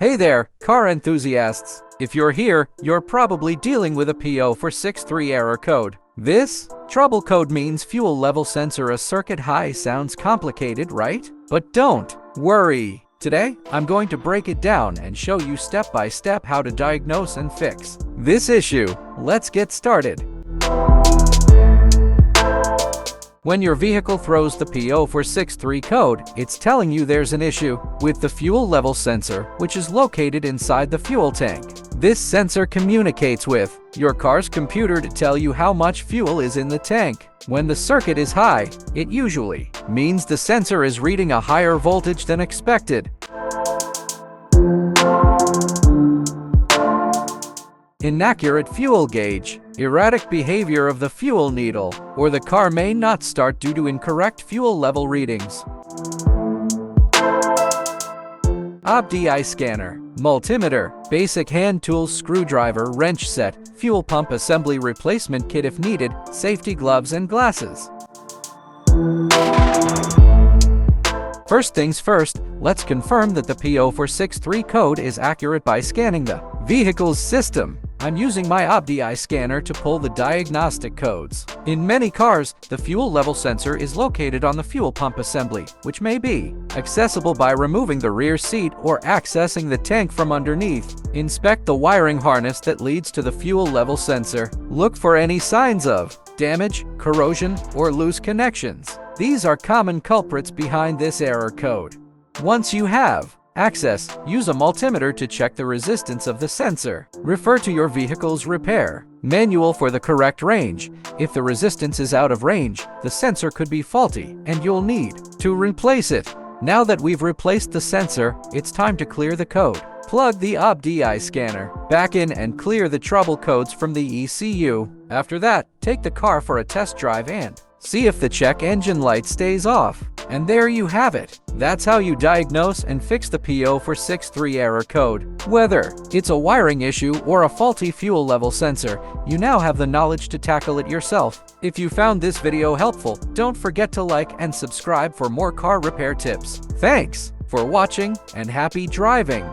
Hey there, car enthusiasts! If you're here, you're probably dealing with a P0463 error code. This trouble code means fuel level sensor a circuit high. Sounds complicated, right? But don't worry. Today, I'm going to break it down and show you step by step how to diagnose and fix this issue. Let's get started. When your vehicle throws the P0463 code, it's telling you there's an issue with the fuel level sensor, which is located inside the fuel tank. This sensor communicates with your car's computer to tell you how much fuel is in the tank. When the circuit is high, it usually means the sensor is reading a higher voltage than expected. Inaccurate fuel gauge, erratic behavior of the fuel needle, or the car may not start due to incorrect fuel level readings. OBDI scanner, multimeter, basic hand tools, screwdriver, wrench set, fuel pump assembly replacement kit if needed, safety gloves and glasses. First things first, let's confirm that the P0463 code is accurate by scanning the vehicle's system. I'm using my OBDI scanner to pull the diagnostic codes. In many cars, the fuel level sensor is located on the fuel pump assembly, which may be accessible by removing the rear seat or accessing the tank from underneath. Inspect the wiring harness that leads to the fuel level sensor. Look for any signs of damage, corrosion, or loose connections. These are common culprits behind this error code. Once you have access, use a multimeter to check the resistance of the sensor. Refer to your vehicle's repair manual for the correct range. If the resistance is out of range, the sensor could be faulty and you'll need to replace it. Now that we've replaced the sensor, it's time to clear the code. Plug the OBDI scanner back in and clear the trouble codes from the ECU. After that, take the car for a test drive and see if the check engine light stays off. And there you have it. That's how you diagnose and fix the P0463 error code. Whether it's a wiring issue or a faulty fuel level sensor, you now have the knowledge to tackle it yourself. If you found this video helpful, don't forget to like and subscribe for more car repair tips. Thanks for watching and happy driving.